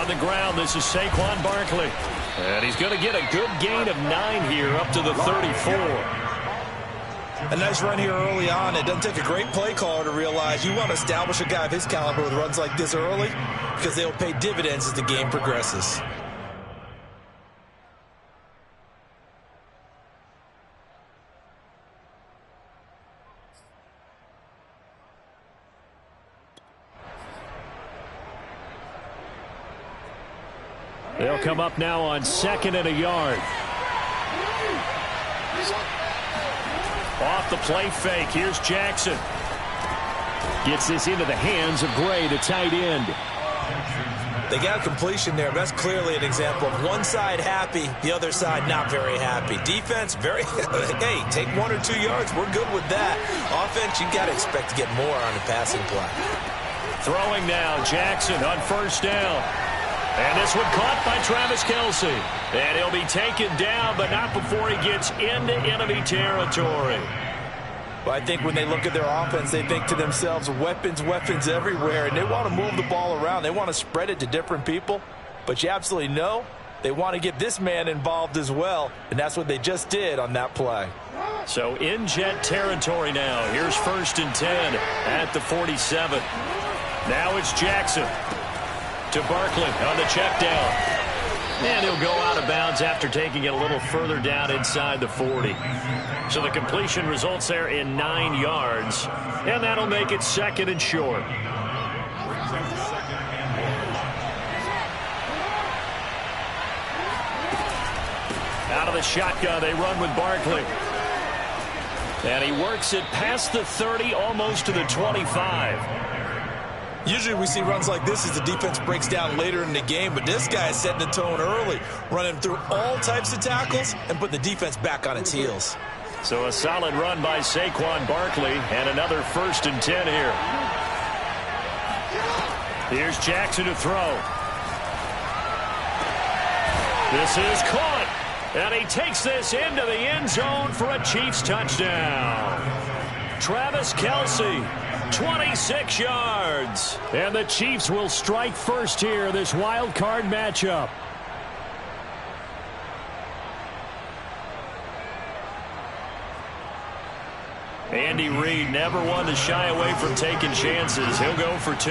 on the ground. This is Saquon Barkley. And he's going to get a good gain of 9 here up to the 34. A nice run here early on. It doesn't take a great play caller to realize you want to establish a guy of his caliber with runs like this early because they'll pay dividends as the game progresses. They'll come up now on 2nd and a yard. Off the play fake. Here's Jackson. Gets this into the hands of Gray, the tight end. They got a completion there. That's clearly an example of one side happy, the other side not very happy. Defense, very, hey, take 1 or 2 yards. We're good with that. Offense, you got to expect to get more on the passing play. Throwing now, Jackson on 1st down. And this one caught by Travis Kelce. And he'll be taken down, but not before he gets into enemy territory. Well, I think when they look at their offense, they think to themselves, weapons, weapons everywhere. And they want to move the ball around. They want to spread it to different people. But you absolutely know they want to get this man involved as well. And that's what they just did on that play. So in jet territory now. Here's 1st and 10 at the 47. Now it's Jackson. To Barkley on the check down. And he'll go out of bounds after taking it a little further down inside the 40. So the completion results there in 9 yards. And that'll make it 2nd and short. Out of the shotgun, they run with Barkley. And he works it past the 30, almost to the 25. Usually we see runs like this as the defense breaks down later in the game, but this guy is setting the tone early, running through all types of tackles and putting the defense back on its heels. So a solid run by Saquon Barkley and another 1st and 10 here. Here's Jackson to throw. This is caught, and he takes this into the end zone for a Chiefs touchdown. Travis Kelce. 26 yards. And the Chiefs will strike first here, this wild card matchup. Andy Reid never one to shy away from taking chances. He'll go for 2.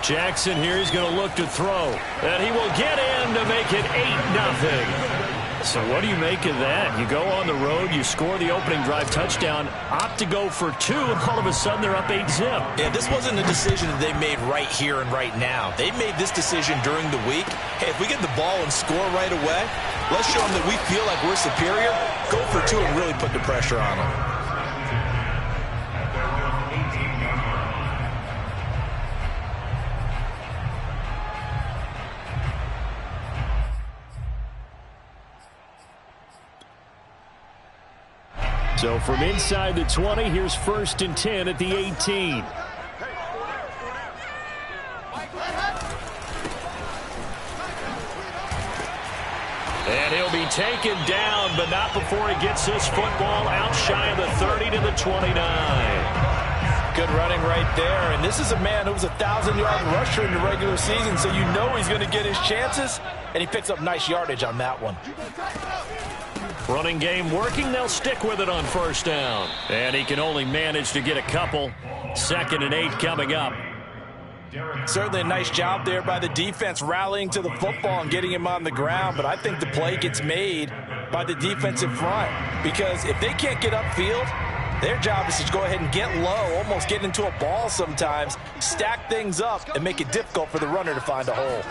Jackson here is going to look to throw. And he will get in to make it 8-0. So what do you make of that? You go on the road, you score the opening drive touchdown, opt to go for 2, and all of a sudden they're up 8-zip. Yeah, this wasn't a decision that they made right here and right now. They made this decision during the week. Hey, if we get the ball and score right away, let's show them that we feel like we're superior. Go for 2 and really put the pressure on them. So from inside the 20, here's 1st and 10 at the 18. And he'll be taken down, but not before he gets this football out shy of the 30 to the 29. Good running right there. And this is a man who was a 1,000-yard rusher in the regular season, so you know he's going to get his chances, and he picks up nice yardage on that one. Running game working. They'll stick with it on 1st down. And he can only manage to get a couple. 2nd and 8 coming up. Certainly a nice job there by the defense rallying to the football and getting him on the ground. But I think the play gets made by the defensive front. Because if they can't get upfield, their job is to go ahead and get low, almost get into a ball sometimes, stack things up, and make it difficult for the runner to find a hole.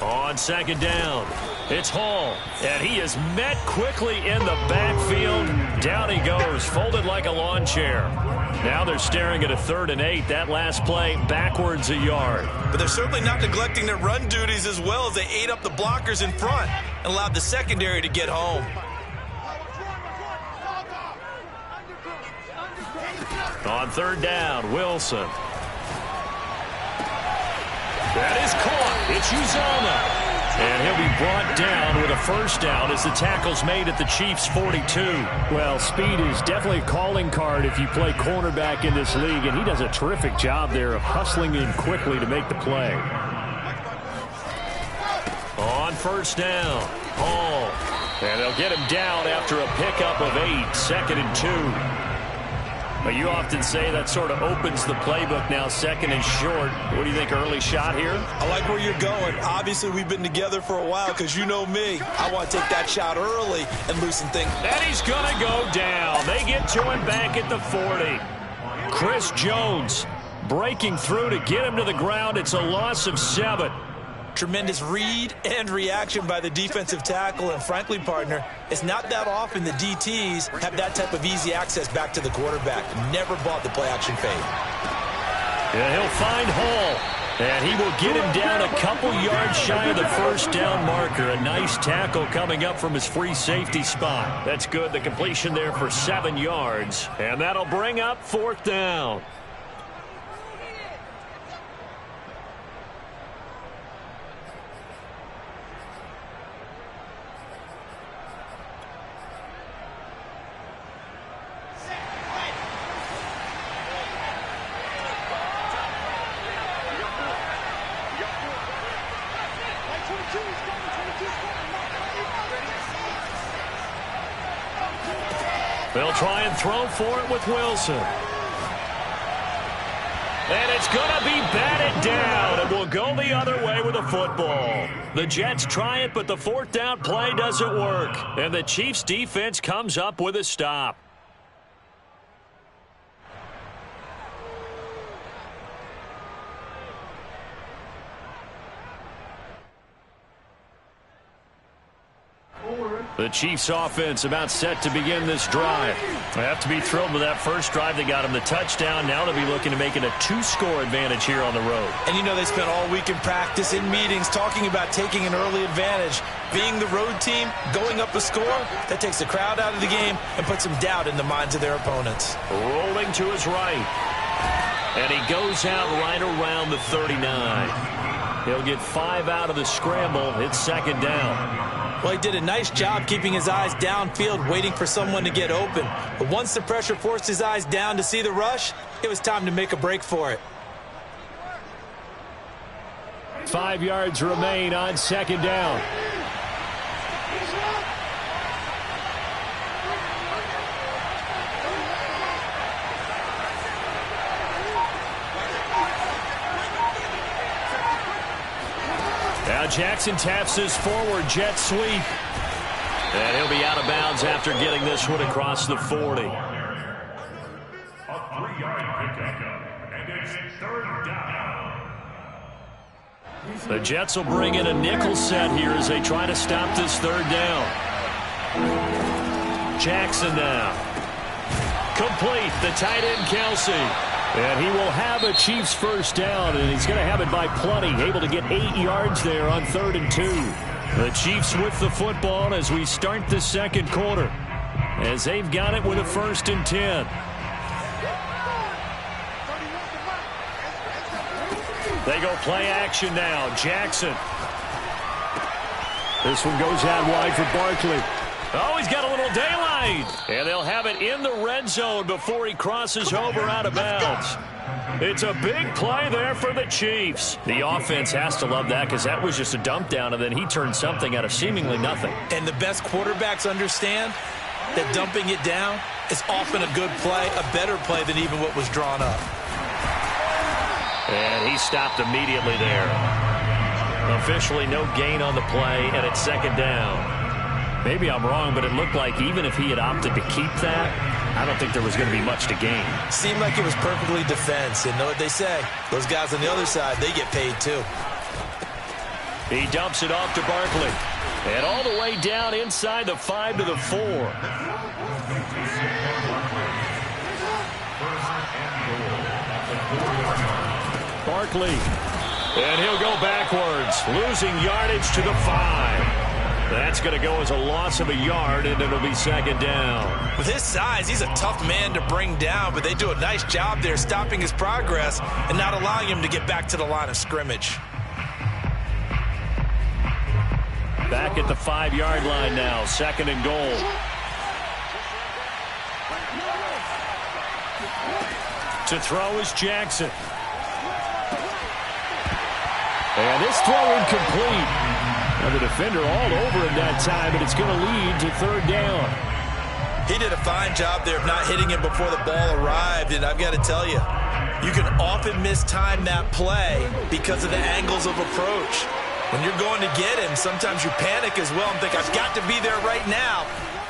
On 2nd down, it's Hall, and he is met quickly in the backfield. Down he goes, folded like a lawn chair. Now they're staring at a 3rd and 8. That last play, backwards a yard. But they're certainly not neglecting their run duties as well as they ate up the blockers in front and allowed the secondary to get home. On 3rd down, Wilson. That is caught. It's Uzomah. And he'll be brought down with a first down as the tackle's made at the Chiefs' 42. Well, speed is definitely a calling card if you play cornerback in this league, and he does a terrific job there of hustling in quickly to make the play. On first down, Hall. And they'll get him down after a pickup of 8, 2nd and 2. But you often say that sort of opens the playbook now, 2nd and short. What do you think, early shot here? I like where you're going. Obviously, we've been together for a while because you know me. I want to take that shot early and loosen things. And he's going to go down. They get to him back at the 40. Chris Jones breaking through to get him to the ground. It's a loss of 7. Tremendous read and reaction by the defensive tackle. And frankly, partner, it's not that often the DTs have that type of easy access back to the quarterback. Never bought the play-action fade. Yeah, he'll find Hall. And he will get him down a couple yards shy of the first down marker. A nice tackle coming up from his free safety spot. That's good. The completion there for 7 yards. And that'll bring up 4th down. They'll try and throw for it with Wilson. And it's going to be batted down, and will go the other way with the football. The Jets try it, but the 4th down play doesn't work. And the Chiefs' defense comes up with a stop. The Chiefs offense about set to begin this drive. They have to be thrilled with that first drive. They got him the touchdown. Now they'll be looking to make it a 2-score advantage here on the road. And you know they spent all week in practice, in meetings, talking about taking an early advantage. Being the road team, going up a score, that takes the crowd out of the game and puts some doubt in the minds of their opponents. Rolling to his right. And he goes out right around the 39. He'll get 5 out of the scramble. It's 2nd down. Well, he did a nice job keeping his eyes downfield, waiting for someone to get open. But once the pressure forced his eyes down to see the rush, it was time to make a break for it. 5 yards remain on 2nd down. Now Jackson taps this forward jet sweep. And he'll be out of bounds after getting this one across the 40. A 3-yard pickup, and it's 3rd down. The Jets will bring in a nickel set here as they try to stop this 3rd down. Jackson now. Complete, the tight end Kelsey. And he will have a Chiefs first down, and he's going to have it by plenty. Able to get 8 yards there on 3rd and 2. The Chiefs with the football as we start the 2nd quarter, as they've got it with a 1st and 10. They go play action now. Jackson. This one goes out wide for Barkley. Oh, he's got a little daylight. And they'll have it in the red zone before he crosses over out of bounds. It's a big play there for the Chiefs. The offense has to love that because that was just a dump down, and then he turned something out of seemingly nothing. And the best quarterbacks understand that dumping it down is often a good play, a better play than even what was drawn up. And he stopped immediately there. Officially no gain on the play, and it's 2nd down. Maybe I'm wrong, but it looked like even if he had opted to keep that, I don't think there was going to be much to gain. Seemed like it was perfectly defense. And know what they say? Those guys on the other side, they get paid too. He dumps it off to Barkley. And all the way down inside the 5 to the 4. Barkley. And he'll go backwards, losing yardage to the 5. That's going to go as a loss of a yard, and it'll be 2nd down. With his size, he's a tough man to bring down, but they do a nice job there stopping his progress and not allowing him to get back to the line of scrimmage. Back at the 5-yard line now, 2nd and goal. To throw is Jackson. And this throw incomplete. And the defender all over him that time, but it's going to lead to 3rd down. He did a fine job there of not hitting him before the ball arrived, and I've got to tell you, you can often mistime that play because of the angles of approach. When you're going to get him, sometimes you panic as well and think, I've got to be there right now.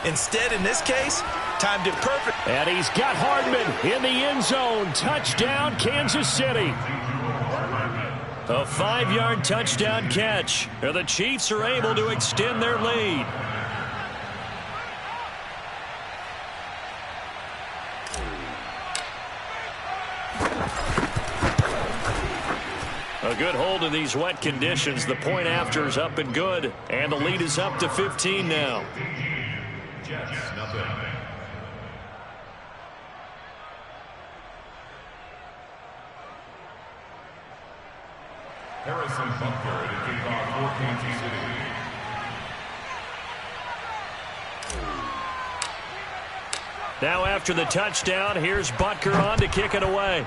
Instead, in this case, timed it perfect. And he's got Hardman in the end zone. Touchdown, Kansas City. A 5-yard touchdown catch. The Chiefs are able to extend their lead. A good hold in these wet conditions. The point after is up and good. And the lead is up to 15 now. Jets, nothing. Harrison Butker to kick off for Kansas City. Now after the touchdown, here's Butker on to kick it away.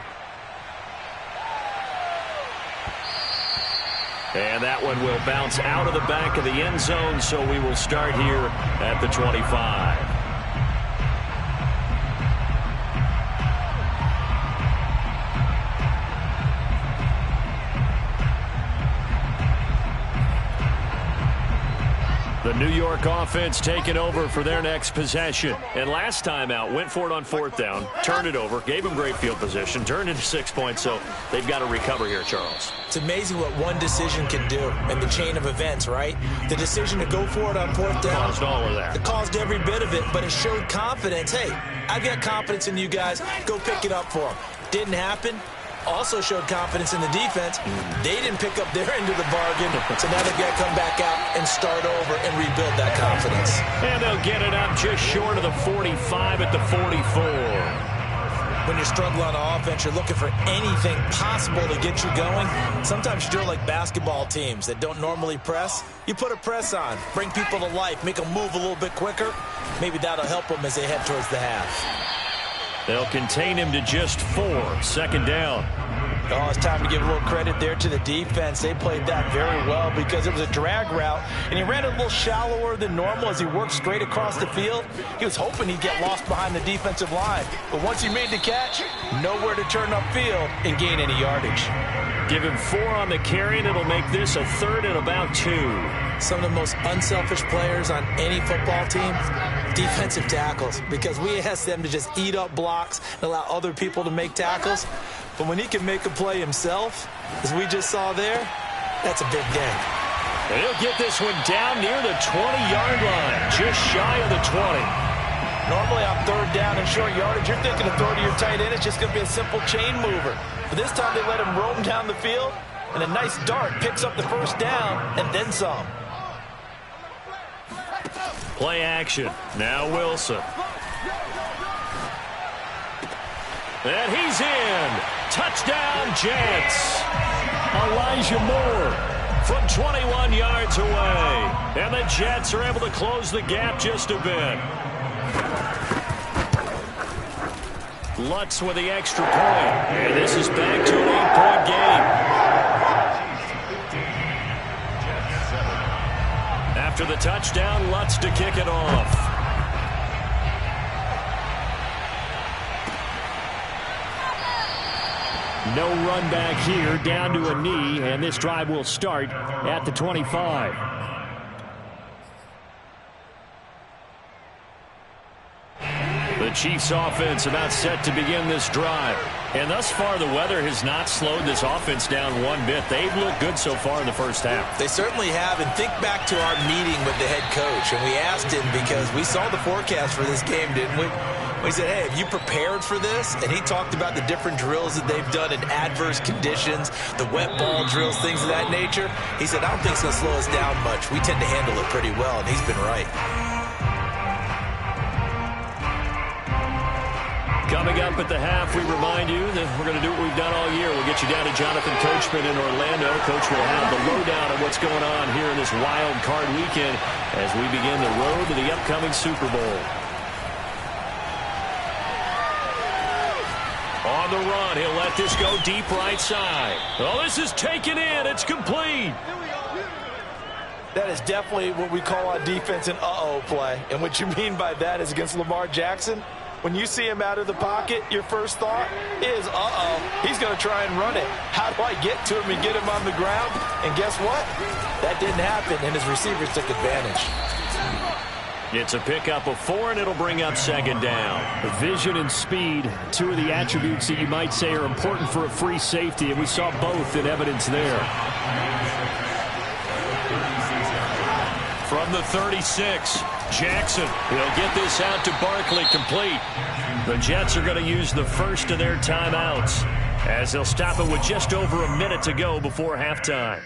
And that one will bounce out of the back of the end zone, so we will start here at the 25. The New York offense taking over for their next possession. And last time out, went for it on 4th down, turned it over, gave them great field position, turned into 6 points, so they've got to recover here, Charles. It's amazing what one decision can do in the chain of events, right? The decision to go for it on 4th down. Caused all of that. It caused every bit of it, but it showed confidence. Hey, I've got confidence in you guys. Go pick it up for them. Didn't happen. Also showed confidence in the defense. They didn't pick up their end of the bargain, so now they've got to come back out and start over and rebuild that confidence. And they'll get it up just short of the 45 at the 44. When you're struggling on offense, you're looking for anything possible to get you going. Sometimes you're like basketball teams that don't normally press. You put a press on, bring people to life, make them move a little bit quicker. Maybe that'll help them as they head towards the half. They'll contain him to just 4. 2nd down. Oh, it's time to give a little credit there to the defense. They played that very well because it was a drag route, and he ran a little shallower than normal as he worked straight across the field. He was hoping he'd get lost behind the defensive line, but once he made the catch, nowhere to turn upfield and gain any yardage. Give him 4 on the carry, and it'll make this a 3rd and about 2. Some of the most unselfish players on any football team, defensive tackles, because we ask them to just eat up blocks and allow other people to make tackles. But when he can make a play himself, as we just saw there, that's a big day. And he'll get this one down near the 20-yard line, just shy of the 20. Normally on 3rd down and short yardage, you're thinking of throw to your tight end. It's just going to be a simple chain mover. But this time they let him roam down the field, and a nice dart picks up the 1st down and then some. Play action. Now Wilson. And he's in. Touchdown, Jets. Elijah Moore from 21 yards away. And the Jets are able to close the gap just a bit. Lutz with the extra point. And this is back to an 8-point game. After the touchdown, Lutz to kick it off. No run back here, down to a knee, and this drive will start at the 25. The Chiefs offense about set to begin this drive. And thus far, the weather has not slowed this offense down one bit. They've looked good so far in the first half. They certainly have. And think back to our meeting with the head coach. And we asked him because we saw the forecast for this game, didn't we? We said, hey, have you prepared for this? And he talked about the different drills that they've done in adverse conditions, the wet ball drills, things of that nature. He said, I don't think it's going to slow us down much. We tend to handle it pretty well, and he's been right. Coming up at the half, we remind you that we're going to do what we've done all year. We'll get you down to Jonathan Coachman in Orlando. Coach will have the lowdown of what's going on here in this wild card weekend as we begin the road to the upcoming Super Bowl. On the run, he'll let this go deep right side. Oh, this is taken in. It's complete. That is definitely what we call on defense an uh-oh play. And what you mean by that is against Lamar Jackson, when you see him out of the pocket, your first thought is, uh-oh, he's going to try and run it. How do I get to him and get him on the ground? And guess what? That didn't happen, and his receivers took advantage. It's a pickup of 4, and it'll bring up second down. Vision and speed, two of the attributes that you might say are important for a free safety, and we saw both in evidence there. From the 36, Jackson. He'll get this out to Barkley, complete. The Jets are going to use the first of their timeouts as they'll stop it with just over a minute to go before halftime.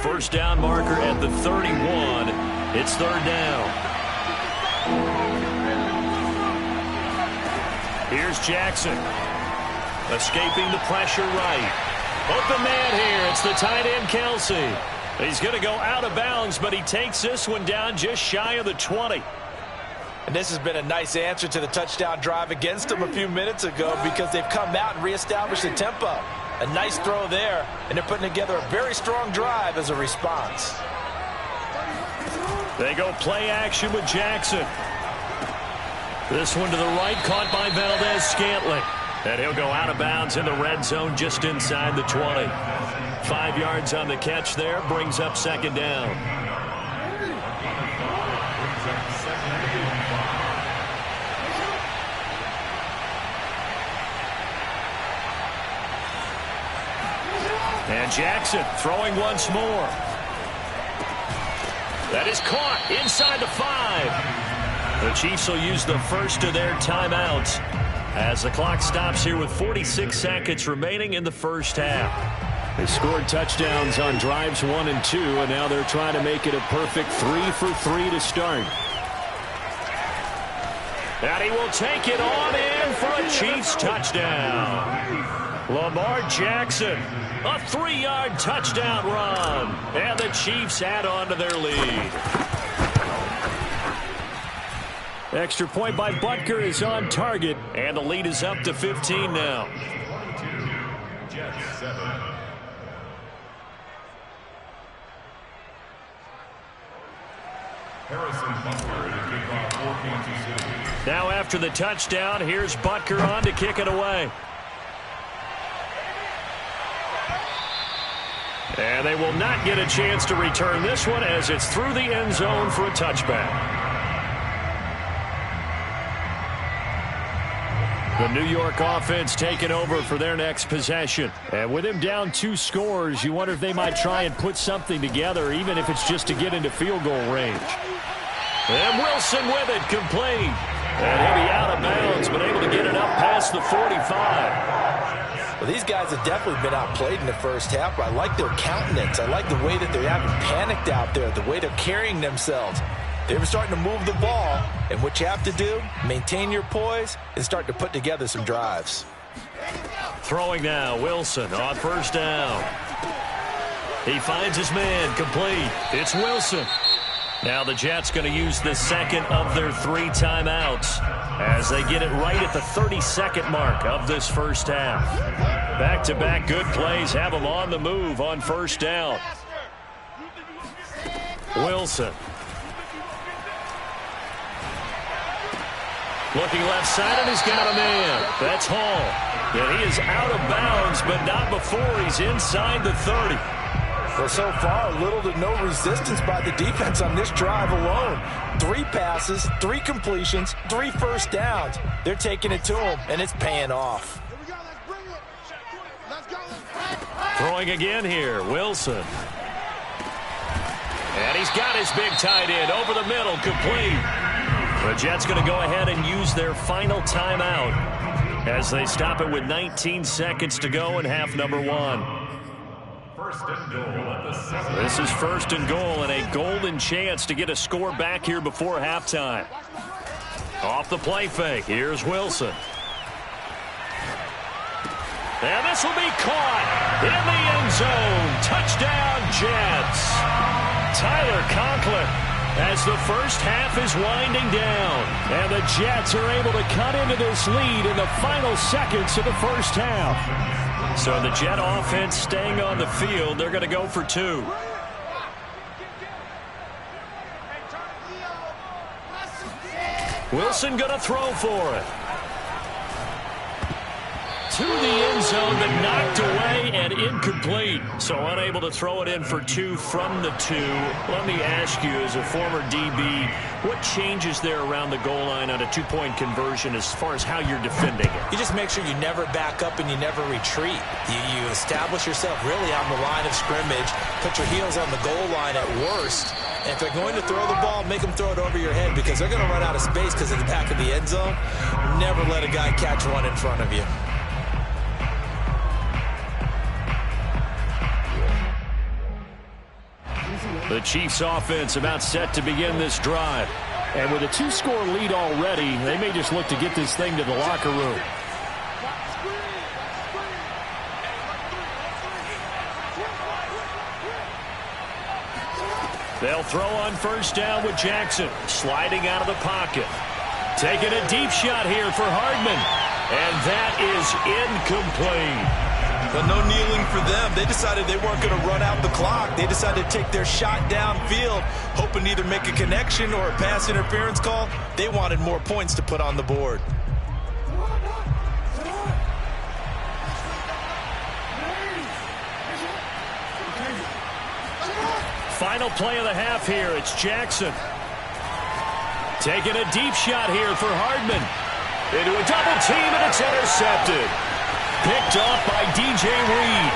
First down marker at the 31. It's third down. Here's Jackson. Escaping the pressure right. Open man here. It's the tight end, Kelsey. He's going to go out of bounds, but he takes this one down just shy of the 20. And this has been a nice answer to the touchdown drive against them a few minutes ago because they've come out and reestablished the tempo. A nice throw there, and they're putting together a very strong drive as a response. They go play action with Jackson. This one to the right, caught by Valdez-Scantling. And he'll go out of bounds in the red zone just inside the 20. 5 yards on the catch there, brings up second down. And Jackson throwing once more. That is caught inside the 5. The Chiefs will use the first of their timeouts as the clock stops here with 46 seconds remaining in the first half. They scored touchdowns on drives 1 and 2, and now they're trying to make it a perfect 3 for 3 to start. And he will take it on in for a Chiefs touchdown. Lamar Jackson, a 3-yard touchdown run. And the Chiefs add on to their lead. Extra point by Butker is on target, and the lead is up to 15 now. Now after the touchdown, here's Butker on to kick it away. And they will not get a chance to return this one as it's through the end zone for a touchback. The New York offense taking over for their next possession. And with him down 2 scores, you wonder if they might try and put something together, even if it's just to get into field goal range. And Wilson with it, complete. And he'll be out of bounds, but able to get it up past the 45. Well, these guys have definitely been outplayed in the first half, but I like their countenance. I like the way that they haven't panicked out there, the way they're carrying themselves. They were starting to move the ball, and what you have to do, maintain your poise and start to put together some drives. Throwing now, Wilson on first down. He finds his man, complete. It's Wilson. Now the Jets going to use the second of their 3 timeouts as they get it right at the 32nd mark of this first half. Back-to-back good plays have them on the move on first down. Wilson. Looking left side, and he's got a man. That's Hall. And he is out of bounds, but not before he's inside the 30. Well, so far, little to no resistance by the defense on this drive alone. 3 passes, 3 completions, 3 first downs. They're taking it to him, and it's paying off. Throwing again here, Wilson. And he's got his big tight end over the middle, complete. The Jets going to go ahead and use their final timeout as they stop it with 19 seconds to go in half number 1. This is first and goal and a golden chance to get a score back here before halftime. Off the play fake, here's Wilson. And this will be caught in the end zone. Touchdown, Jets. Tyler Conklin, as the first half is winding down. And the Jets are able to cut into this lead in the final seconds of the first half. So the Jet offense staying on the field. They're going to go for 2. Wilson going to throw for it. To the end zone, but knocked away and incomplete. So unable to throw it in for 2 from the 2. Let me ask you, as a former DB, what changes there around the goal line on a 2-point conversion as far as how you're defending it? You just make sure you never back up and you never retreat. You establish yourself really on the line of scrimmage, put your heels on the goal line at worst. And if they're going to throw the ball, make them throw it over your head, because they're going to run out of space because of the back of the end zone. Never let a guy catch one in front of you. The Chiefs offense about set to begin this drive. And with a 2-score lead already, they may just look to get this thing to the locker room. They'll throw on first down with Jackson, sliding out of the pocket. Taking a deep shot here for Hardman. And that is incomplete. But no kneeling for them. They decided they weren't going to run out the clock. They decided to take their shot downfield, hoping to either make a connection or a pass interference call. They wanted more points to put on the board. Final play of the half here. It's Jackson. Taking a deep shot here for Hardman. Into a double team, and it's intercepted. Picked off by DJ Reed.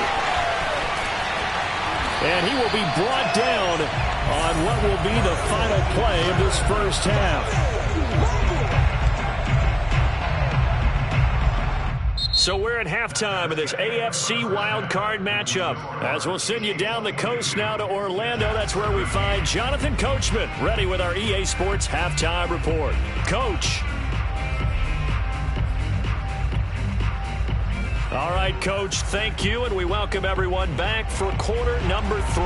And he will be brought down on what will be the final play of this first half. So we're at halftime of this AFC wildcard matchup. As we'll send you down the coast now to Orlando, that's where we find Jonathan Coachman, ready with our EA Sports halftime report. Coach. All right, Coach, thank you, and we welcome everyone back for quarter number 3.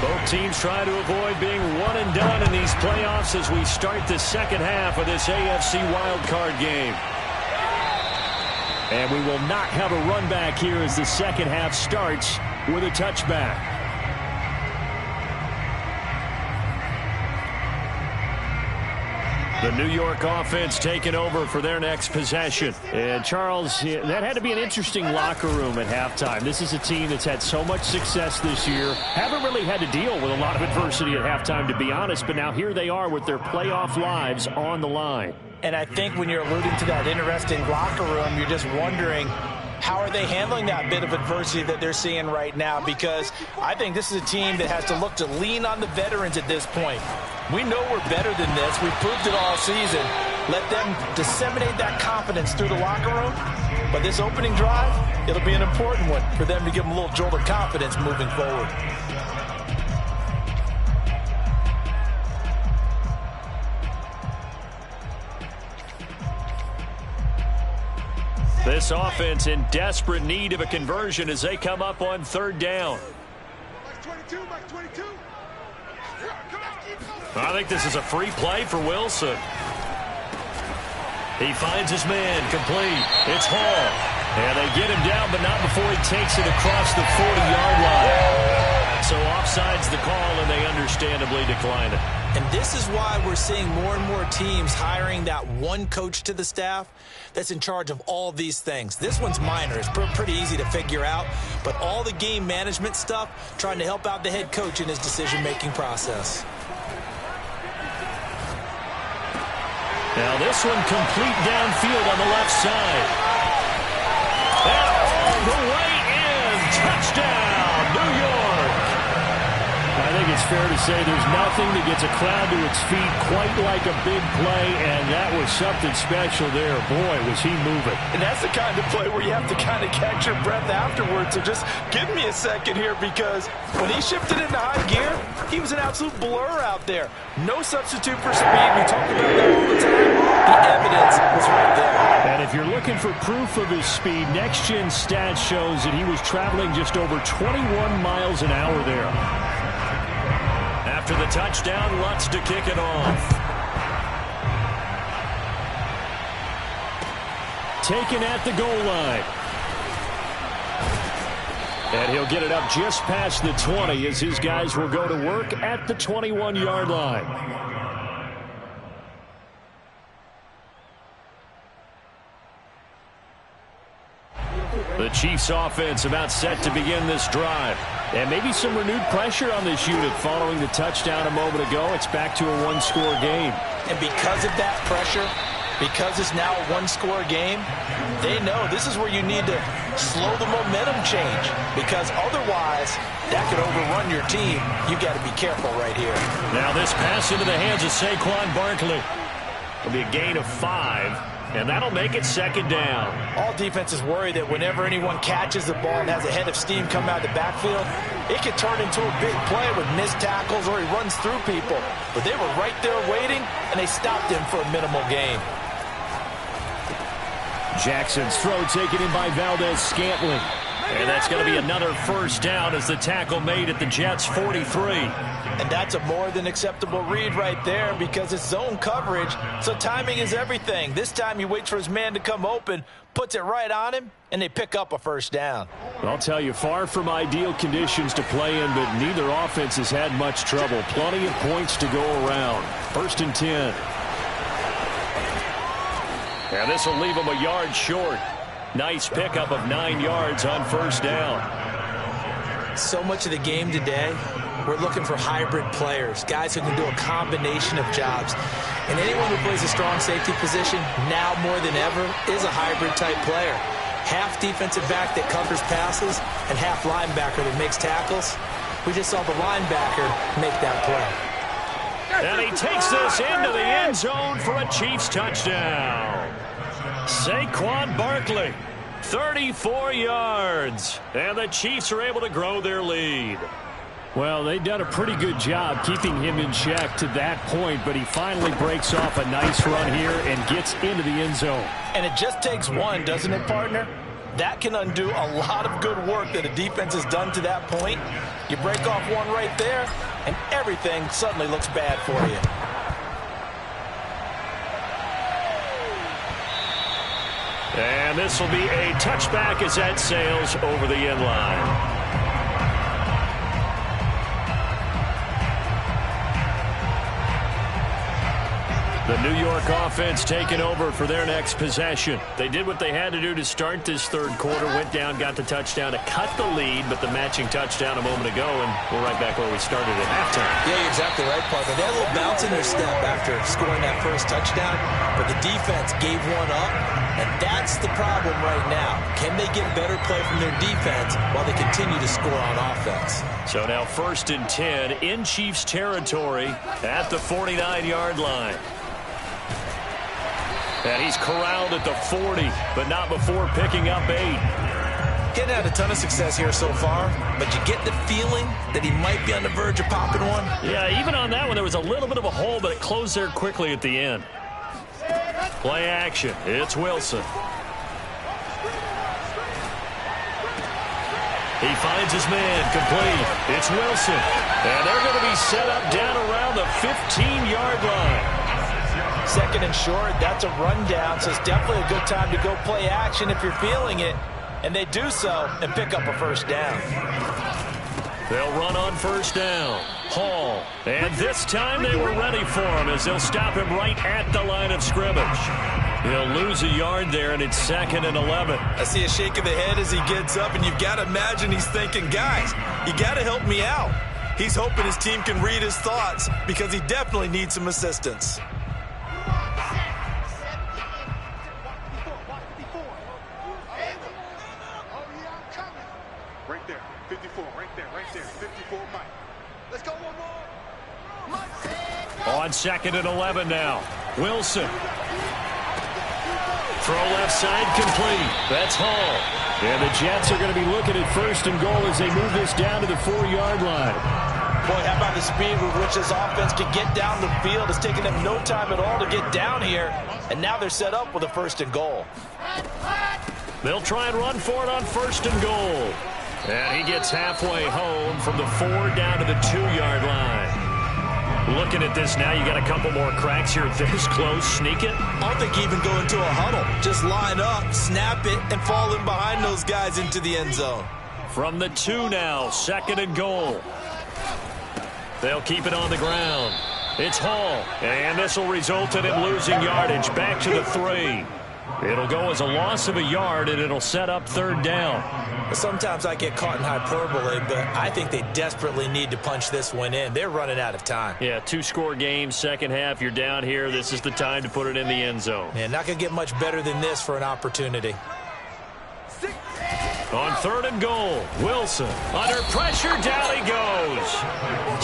Both teams try to avoid being one and done in these playoffs as we start the second half of this AFC wildcard game. And we will not have a run back here as the second half starts with a touchback. The New York offense taking over for their next possession. And, Charles, that had to be an interesting locker room at halftime. This is a team that's had so much success this year. Haven't really had to deal with a lot of adversity at halftime, to be honest. But now here they are with their playoff lives on the line. And I think when you're alluding to that interesting locker room, you're just wondering, how are they handling that bit of adversity that they're seeing right now? Because I think this is a team that has to look to lean on the veterans at this point. We know we're better than this. We've proved it all season. Let them disseminate that confidence through the locker room. But this opening drive, it'll be an important one for them to give them a little jolt of confidence moving forward. This offense in desperate need of a conversion as they come up on third down. I think this is a free play for Wilson. He finds his man, complete. It's Hall. And they get him down, but not before he takes it across the 40-yard line. So offside's the call, and they understandably decline it. And this is why we're seeing more and more teams hiring that one coach to the staff that's in charge of all these things. This one's minor. It's pretty easy to figure out. But all the game management stuff, trying to help out the head coach in his decision-making process. Now this one complete downfield on the left side. And all the way in. Touchdown, New York. I think it's fair to say there's nothing that gets a crowd to its feet quite like a big play, and that was something special there. Boy, was he moving. And that's the kind of play where you have to kind of catch your breath afterwards. So just give me a second here, because when he shifted into high gear, he was an absolute blur out there. No substitute for speed. We talk about that all the time. The evidence was right there. And if you're looking for proof of his speed, Next Gen Stats shows that he was traveling just over 21 miles an hour there. After the touchdown, Lutz to kick it off. Taken at the goal line. And he'll get it up just past the 20 as his guys will go to work at the 21-yard line. The Chiefs offense about set to begin this drive. And maybe some renewed pressure on this unit following the touchdown a moment ago. It's back to a one-score game. And because of that pressure, because it's now a one-score game, they know this is where you need to slow the momentum change, because otherwise that could overrun your team. You got to be careful right here. Now this pass into the hands of Saquon Barkley. It'll be a gain of 5. And that'll make it second down. All defenses worry that whenever anyone catches the ball and has a head of steam come out of the backfield, it could turn into a big play with missed tackles or he runs through people. But they were right there waiting, and they stopped him for a minimal gain. Jackson's throw taken in by Valdez-Scantling. And that's going to be another first down as the tackle made at the Jets' 43. And that's a more than acceptable read right there, because it's zone coverage, so timing is everything. This time he waits for his man to come open, puts it right on him, and they pick up a first down. I'll tell you, far from ideal conditions to play in, but neither offense has had much trouble. Plenty of points to go around. 1st and 10. And this will leave him a yard short. Nice pickup of 9 yards on first down. So much of the game today, we're looking for hybrid players, guys who can do a combination of jobs. And anyone who plays a strong safety position, now more than ever, is a hybrid-type player. Half defensive back that covers passes and half linebacker that makes tackles. We just saw the linebacker make that play. And he takes this into the end zone for a Chiefs touchdown. Saquon Barkley, 34 yards. And the Chiefs are able to grow their lead. Well, they've done a pretty good job keeping him in check to that point, but he finally breaks off a nice run here and gets into the end zone. And it just takes one, doesn't it, partner? That can undo a lot of good work that a defense has done to that point. You break off one right there, and everything suddenly looks bad for you. And this will be a touchback as that sails over the end line. The New York offense taking over for their next possession. They did what they had to do to start this third quarter, went down, got the touchdown to cut the lead, but the matching touchdown a moment ago, and we're right back where we started at halftime. Yeah, you're exactly right, partner. They had a little bounce in their step after scoring that first touchdown, but the defense gave one up, and that's the problem right now. Can they get better play from their defense while they continue to score on offense? So now 1st and 10 in Chiefs territory at the 49-yard line. And he's corralled at the 40, but not before picking up 8. Getting had a ton of success here so far, but you get the feeling that he might be on the verge of popping one. Yeah, even on that one, there was a little bit of a hole, but it closed there quickly at the end. Play action. It's Wilson. He finds his man complete. It's Wilson. And they're going to be set up down around the 15-yard line. 2nd and short, that's a rundown, so it's definitely a good time to go play action if you're feeling it. And they do so and pick up a first down. They'll run on first down. Hall. And this time they were ready for him as they'll stop him right at the line of scrimmage. He'll lose a yard there, and it's 2nd and 11. I see a shake of the head as he gets up, and you've got to imagine he's thinking, guys, you got to help me out. He's hoping his team can read his thoughts because he definitely needs some assistance. Right there, 54, right there, 54, Mike. Let's go. On 2nd and 11 now. Wilson. Throw left side complete. That's Hall. And the Jets are going to be looking at 1st and goal as they move this down to the 4-yard line. Boy, how about the speed with which this offense can get down the field? It's taken them no time at all to get down here. And now they're set up with a 1st and goal. They'll try and run for it on 1st and goal. And he gets halfway home from the 4 down to the 2-yard line. Looking at this now, you got a couple more cracks here this close. Sneak it. I don't think even go into a huddle. Just line up, snap it, and fall in behind those guys into the end zone. From the 2 now, 2nd and goal. They'll keep it on the ground. It's Hall. And this will result in him losing yardage. Back to the 3. It'll go as a loss of a yard, and it'll set up 3rd down. Sometimes I get caught in hyperbole, but I think they desperately need to punch this one in. They're running out of time. Yeah, 2-score game, second half. You're down here. This is the time to put it in the end zone. Yeah, not going to get much better than this for an opportunity. On 3rd and goal, Wilson. Under pressure, down he goes.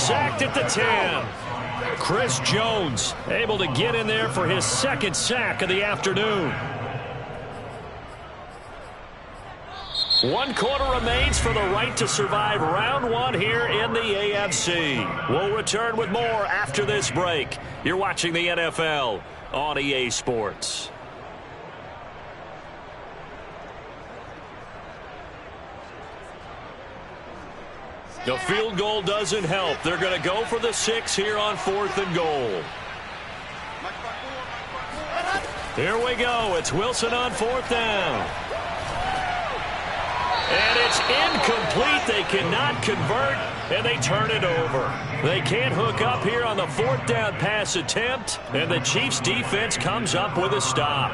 Sacked at the 10. Chris Jones able to get in there for his 2nd sack of the afternoon. 1 quarter remains for the right to survive round 1 here in the AFC. We'll return with more after this break. You're watching the NFL on EA Sports. The field goal doesn't help. They're going to go for the 6 here on 4th and goal. Here we go. It's Wilson on 4th down. And it's incomplete. They cannot convert, and they turn it over. They can't hook up here on the 4th down pass attempt, and the Chiefs defense comes up with a stop.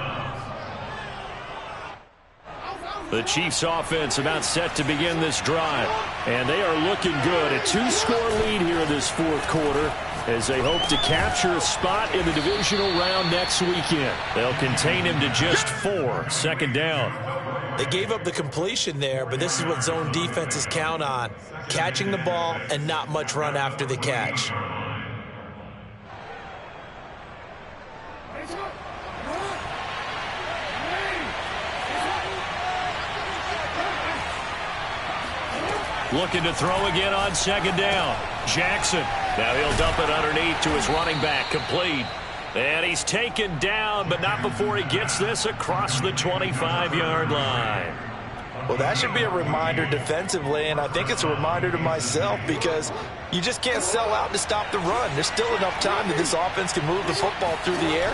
The Chiefs offense about set to begin this drive, and they are looking good. A 2-score lead here in this 4th quarter as they hope to capture a spot in the divisional round next weekend. They'll contain him to just 4. 2nd down. They gave up the completion there, but this is what zone defenses count on. Catching the ball and not much run after the catch. Looking to throw again on 2nd down. Jackson. Now he'll dump it underneath to his running back. Complete. And he's taken down, but not before he gets this across the 25-yard line. Well, that should be a reminder defensively, and I think it's a reminder to myself because you just can't sell out to stop the run. There's still enough time that this offense can move the football through the air,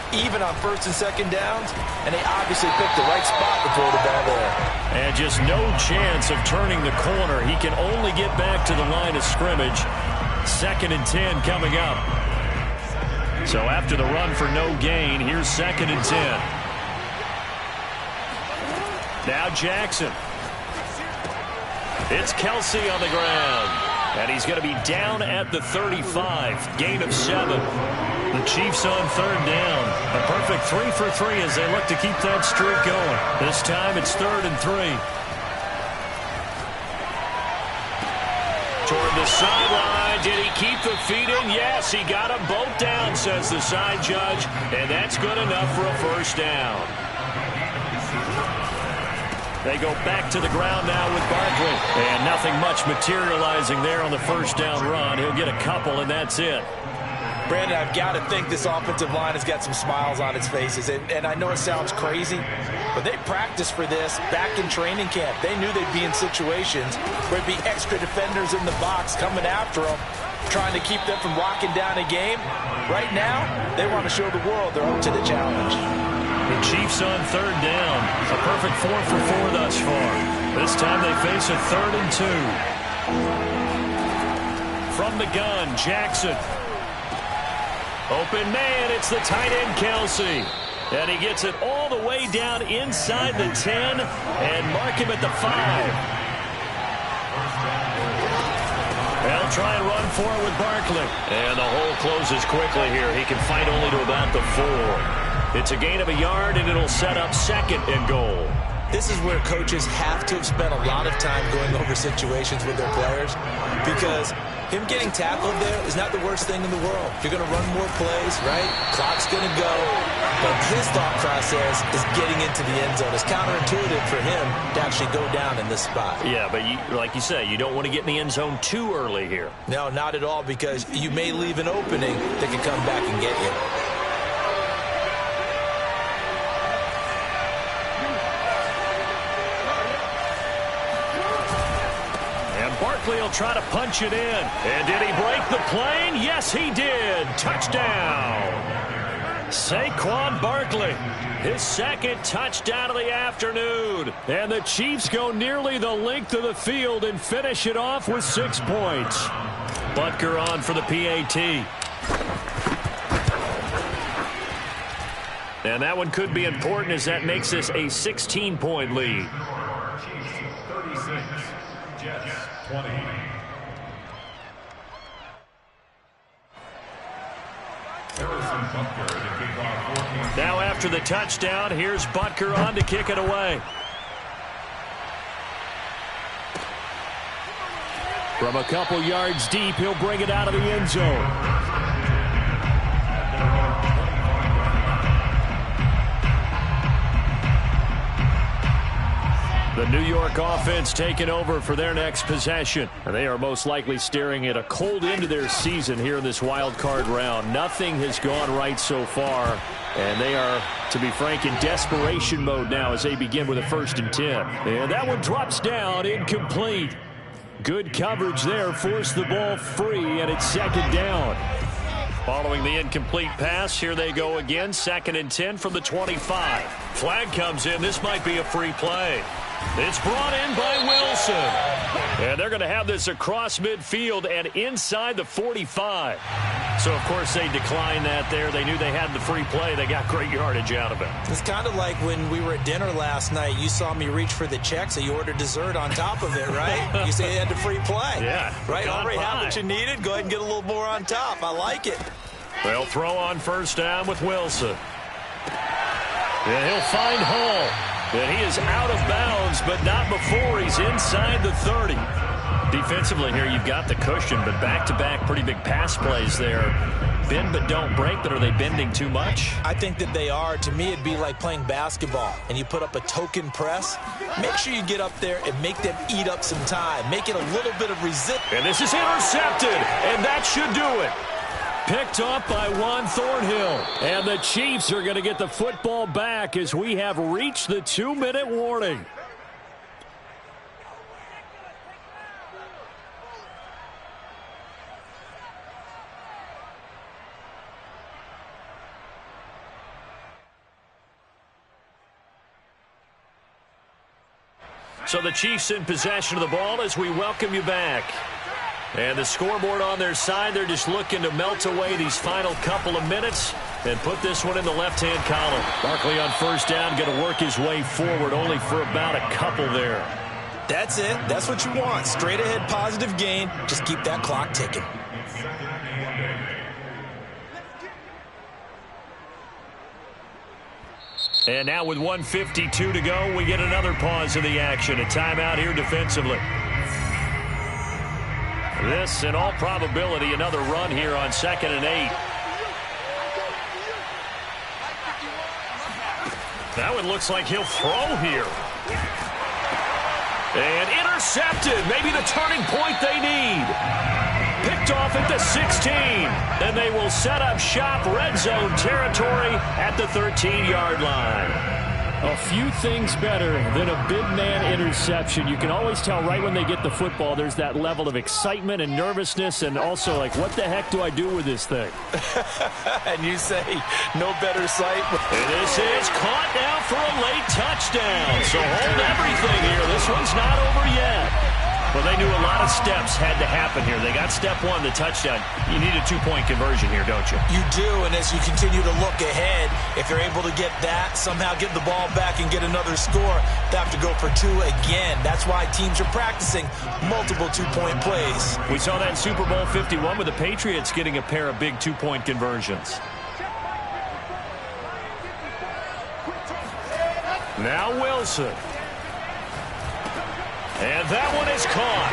even on 1st and 2nd downs, and they obviously picked the right spot to throw the ball there. And just no chance of turning the corner. He can only get back to the line of scrimmage. 2nd and 10 coming up. So after the run for no gain, here's 2nd and 10. Now Jackson. It's Kelsey on the ground. And he's going to be down at the 35. Gain of 7. The Chiefs on 3rd down. A perfect 3 for 3 as they look to keep that streak going. This time it's 3rd and 3. Toward the sideline. Did he keep the feet in? Yes, he got them both down, says the side judge. And that's good enough for a 1st down. They go back to the ground now with Barkley. And nothing much materializing there on the 1st down run. He'll get a couple, and that's it. Brandon, I've got to think this offensive line has got some smiles on its faces. And I know it sounds crazy, but they practiced for this back in training camp. They knew they'd be in situations where it'd be extra defenders in the box coming after them, trying to keep them from locking down a game. Right now, they want to show the world they're up to the challenge. The Chiefs on 3rd down. A perfect 4 for 4 thus far. This time they face a 3rd and 2. From the gun, Jackson. Open man, it's the tight end, Kelsey. And he gets it all the way down inside the 10 and mark him at the 5. They'll try and run for it with Barkley. And the hole closes quickly here. He can fight only to about the 4. It's a gain of a yard, and it'll set up 2nd and goal. This is where coaches have to have spent a lot of time going over situations with their players because him getting tackled there is not the worst thing in the world. You're going to run more plays, right? Clock's going to go. But his thought process is getting into the end zone. It's counterintuitive for him to actually go down in this spot. Yeah, but like you say, you don't want to get in the end zone too early here. No, not at all, because you may leave an opening that can come back and get you. Barkley will try to punch it in. And did he break the plane? Yes, he did. Touchdown. Saquon Barkley, his second touchdown of the afternoon. And the Chiefs go nearly the length of the field and finish it off with 6 points. Butker on for the PAT. And that one could be important, as that makes this a 16-point lead. Chiefs 36, Jets 20. Now after the touchdown, here's Butker on to kick it away. From a couple yards deep, he'll bring it out of the end zone. The New York offense taking over for their next possession. And they are most likely staring at a cold end to their season here in this wild card round. Nothing has gone right so far. And they are, to be frank, in desperation mode now as they begin with a 1st and 10. And that one drops down, incomplete. Good coverage there, forced the ball free, and it's 2nd down. Following the incomplete pass, here they go again, 2nd and 10 from the 25. Flag comes in. This might be a free play. It's brought in by Wilson. And they're going to have this across midfield and inside the 45. So, of course, they declined that there. They knew they had the free play. They got great yardage out of it. It's kind of like when we were at dinner last night. You saw me reach for the check, so you ordered dessert on top of it, right? You say you had the free play. Yeah. Right? Already have what you needed. Go ahead and get a little more on top. I like it. They'll throw on 1st down with Wilson. And he'll find Hall. And he is out of bounds, but not before he's inside the 30. Defensively here, you've got the cushion, but back-to-back pretty big pass plays there. Bend but don't break, but are they bending too much? I think that they are. To me, it'd be like playing basketball, and you put up a token press. Make sure you get up there and make them eat up some time. Make it a little bit of resistance. And this is intercepted, and that should do it. Picked up by Juan Thornhill. And the Chiefs are going to get the football back as we have reached the 2-minute warning. So the Chiefs in possession of the ball as we welcome you back. And the scoreboard on their side, they're just looking to melt away these final couple of minutes and put this one in the left-hand column. Barkley on 1st down, going to work his way forward, only for about a couple there. That's it. That's what you want. Straight ahead, positive gain. Just keep that clock ticking. And now with 1:52 to go, we get another pause in the action. A timeout here defensively. This, in all probability, another run here on 2nd and 8. Now it looks like he'll throw here. And intercepted. Maybe the turning point they need. Picked off at the 16. And they will set up shop, red zone territory at the 13-yard line. A few things better than a big man interception. You can always tell right when they get the football, there's that level of excitement and nervousness, and also like, what the heck do I do with this thing? And you say, no better sight. And this is caught now for a late touchdown. So hold everything here. This one's not over yet. Well, they knew a lot of steps had to happen here. They got step 1, the touchdown. You need a 2-point conversion here, don't you? You do, and as you continue to look ahead, if you're able to get that, somehow get the ball back and get another score, they have to go for 2 again. That's why teams are practicing multiple 2-point plays. We saw that in Super Bowl 51 with the Patriots getting a pair of big 2-point conversions. Now Wilson. And that one is caught.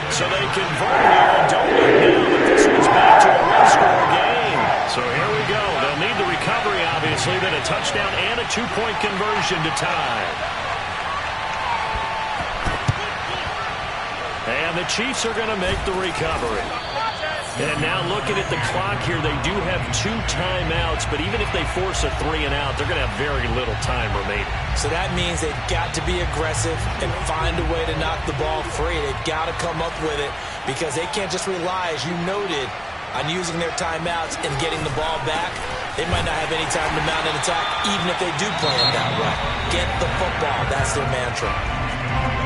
So they convert here and don't look now, but this one's back to a one-score game. So here we go. They'll need the recovery, obviously, then a touchdown and a two-point conversion to tie. And the Chiefs are going to make the recovery. And now looking at the clock here, they do have 2 timeouts, but even if they force a 3 and out, they're going to have very little time remaining. So that means they've got to be aggressive and find a way to knock the ball free. They've got to come up with it because they can't just rely, as you noted, on using their timeouts and getting the ball back. They might not have any time to mount an attack, even if they do play it that way. Get the football. That's their mantra.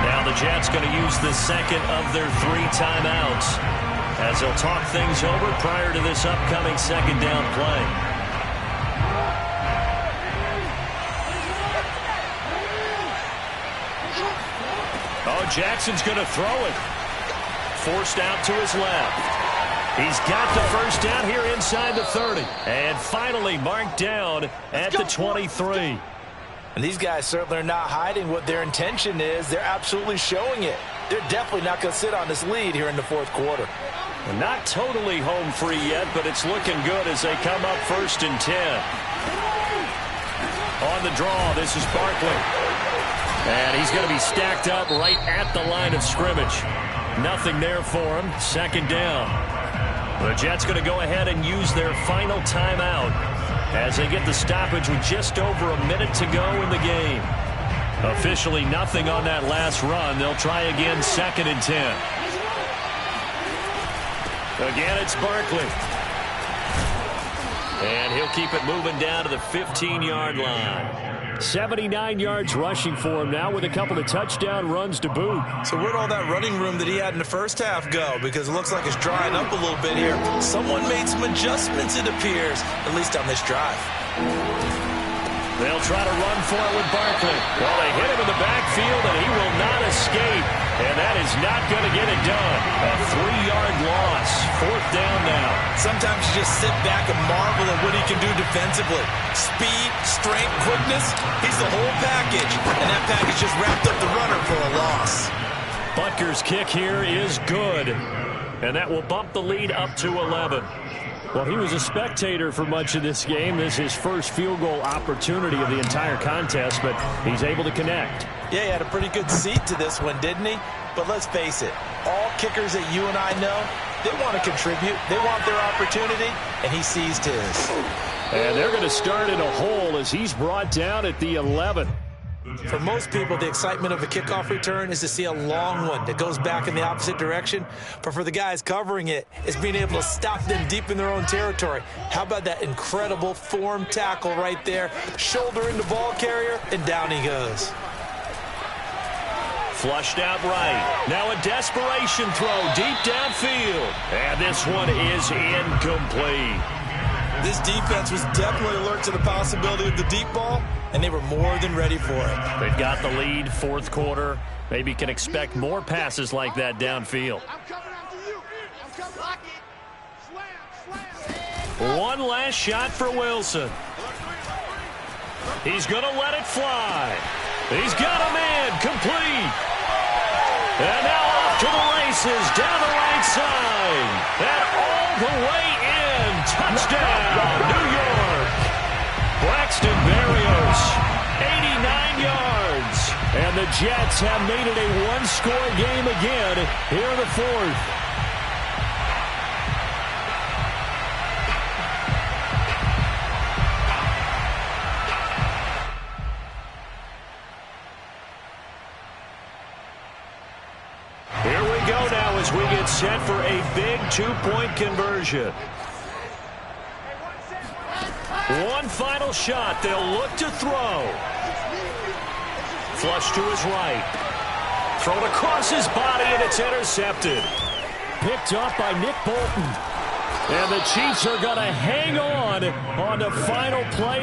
Now the Jets going to use the second of their 3 timeouts as they'll talk things over prior to this upcoming second down play. Oh, Jackson's going to throw it. Forced out to his left. He's got the first down here inside the 30. And finally marked down at the 23. And these guys certainly are not hiding what their intention is. They're absolutely showing it. They're definitely not going to sit on this lead here in the fourth quarter. Not totally home free yet, but it's looking good as they come up 1st and 10. On the draw, this is Barkley. And he's going to be stacked up right at the line of scrimmage. Nothing there for him. Second down. The Jets going to go ahead and use their final timeout as they get the stoppage with just over a minute to go in the game. Officially nothing on that last run. They'll try again 2nd and 10. Again, it's Barkley. And he'll keep it moving down to the 15-yard line. 79 yards rushing for him now with a couple of touchdown runs to boot. So where'd all that running room that he had in the first half go? Because it looks like it's drying up a little bit here. Someone made some adjustments, it appears, at least on this drive. They'll try to run for it with Barkley. Well, they hit him in the backfield, and he will not escape. And that is not going to get it done. A 3-yard loss. 4th down now. Sometimes you just sit back and marvel at what he can do defensively. Speed, strength, quickness. He's the whole package. And that package just wrapped up the runner for a loss. Butker's kick here is good. And that will bump the lead up to 11. Well, he was a spectator for much of this game. This is his first field goal opportunity of the entire contest, but he's able to connect. Yeah, he had a pretty good seat to this one, didn't he? But let's face it, all kickers that you and I know, they want to contribute. They want their opportunity, and he seized his. And they're going to start in a hole as he's brought down at the 11. For most people, the excitement of a kickoff return is to see a long one that goes back in the opposite direction. But for the guys covering it, it's being able to stop them deep in their own territory. How about that incredible form tackle right there? Shoulder into ball carrier, and down he goes. Flushed out right. Now a desperation throw deep downfield. And this one is incomplete. This defense was definitely alert to the possibility of the deep ball, and they were more than ready for it. They've got the lead, 4th quarter. Maybe can expect more passes like that downfield. One last shot for Wilson. He's going to let it fly. He's got a man complete. And now off to the races down the right side. And all the way in. Touchdown, New York. Braxton Berrios, 89 yards. And the Jets have made it a one-score game again here in the 4th. Here we go now as we get set for a big 2-point conversion. One final shot. They'll look to throw. Flush to his right. Thrown across his body, and it's intercepted. Picked up by Nick Bolton. And the Chiefs are going to hang on the final play.